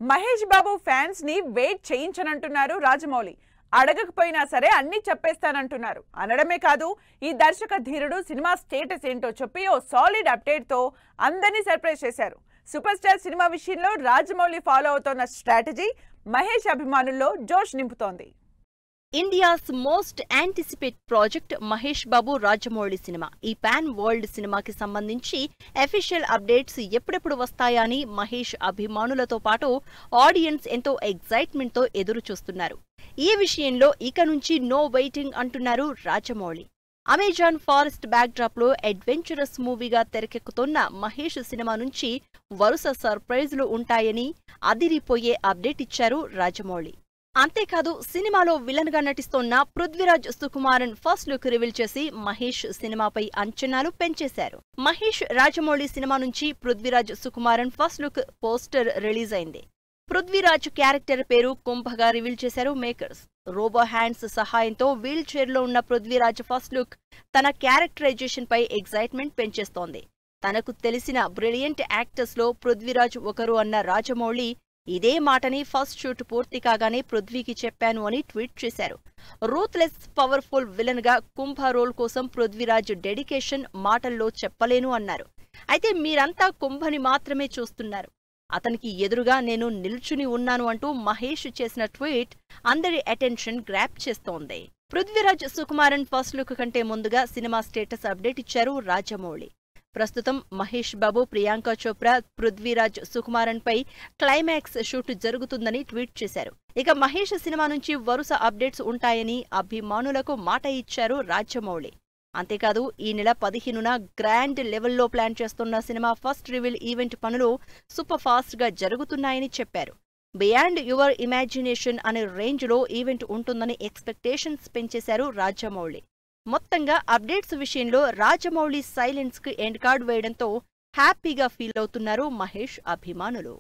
Mahesh Babu fans ని wait చేయించనంటున్నారు Rajamouli. అడగకపోయినా సరే అన్ని చెప్పేస్తానంటున్నారు. అనడమే కాదు, ఈ దర్శక ధీరుడు సినిమా స్టేటస్ ఏంటో చెప్పి ఓ సాలిడ్ అప్డేట్ తో అందరినీ సర్ప్రైజ్ చేశారు. సూపర్ స్టార్ సినిమా విషయంలో రాజమౌళి ఫాలో అవుతున్న స్ట్రాటజీ మహేష్ అభిమానుల్లో జోష్ నింపుతోంది. India's most anticipate project Mahesh Babu Rajamouli cinema. ఈ పాన్ వరల్డ్ సినిమాకి సంబంధించి అఫీషియల్ అప్డేట్స్ ఎప్పుడెప్పుడు వస్తాయా అని మహేష్ అభిమానులతో పాటు ఆడియన్స్ ఎంతో ఎక్సైట్మెంట్ తో ఎదురు చూస్తున్నారు. ఈ విషయంలో ఇక నుంచి నో వెయిటింగ్ అంటున్నారు Rajamouli. Amazon forest back drop లో అడ్వెంచరస్ మూవీగా తెరకెక్కుతున్న మహేష్ సినిమా నుంచి వరుస సర్ప్రైజులు ఉంటాయని అదిరిపోయే అప్డేట్ ఇచ్చారు రాజమౌళి. అంతేకాదు, సినిమాలో విలన్ గా నటిస్తోన్న Prithviraj Sukumaran first look reveal చేసి మహేష్ సినిమాపై అంచనాలు పెంచేశారు. మహేష్ రాజమౌళి సినిమా నుంచి Prithviraj Sukumaran first look poster release అయింది. పృథ్వీరాజ్ క్యారెక్టర్ పేరు కుంభగా రివీల్ చేశారు మేకర్స్. రోబో హ్యాండ్స్ సహాయంతో వీల్ చైర్ లో ఉన్న పృథ్వీరాజ్ ఫస్ట్ లుక్ తన క్యారెక్టరైజేషన్ పై ఎక్సైట్మెంట్ పెంచేస్తోంది. తనకు తెలిసిన బ్రిలియంట్ యాక్టర్స్ లో పృథ్వీరాజ్ ఒకరు అన్న రాజమౌళి ఇదే మాటని ఫస్ట్ షూట్ పూర్తి కాగానే పృథ్వీకి చెప్పాను అని ట్వీట్ చేశారు. రూత్లెస్ పవర్ఫుల్ విలన్ గా కుంభ రోల్ కోసం పృథ్వీరాజ్ డెడికేషన్ మాటల్లో చెప్పలేను అన్నారు. అయితే మీరంతా కుంభని మాత్రమే చూస్తున్నారు, అతనికి ఎదురుగా నేను నిల్చుని ఉన్నాను అంటూ మహేష్ చేసిన ట్వీట్ అందరి అటెన్షన్ గ్రాప్ చేస్తోంది. పృథ్వీరాజ్ సుకుమారన్ ఫస్ట్ లుక్ కంటే ముందుగా సినిమా స్టేటస్ అప్డేట్ ఇచ్చారు రాజమౌళి. ప్రస్తుతం మహేష్ బాబు, ప్రియాంక చోప్రా, పృథ్వీరాజ్ సుకుమారన్ పై క్లైమాక్స్ షూట్ జరుగుతుందని ట్వీట్ చేశారు. ఇక మహేష్ సినిమా నుంచి వరుస అప్డేట్స్ ఉంటాయని అభిమానులకు మాట ఇచ్చారు రాజమౌళి. అంతేకాదు, ఈ నెల 15న గ్రాండ్ లెవెల్లో ప్లాన్ చేస్తున్న సినిమా ఫస్ట్ రివీల్ ఈవెంట్ పనులు సూపర్ ఫాస్ట్ గా జరుగుతున్నాయని చెప్పారు. బియాండ్ యువర్ ఇమాజినేషన్ అనే రేంజ్ లో ఈవెంట్ ఉంటుందని ఎక్స్పెక్టేషన్స్ పెంచేశారు రాజమౌళి. మొత్తంగా అప్డేట్స్ విషయంలో రాజమౌళి సైలెన్స్ కి ఎండ్ కార్డ్ వేయడంతో హ్యాపీగా ఫీల్ అవుతున్నారు మహేష్ అభిమానులు.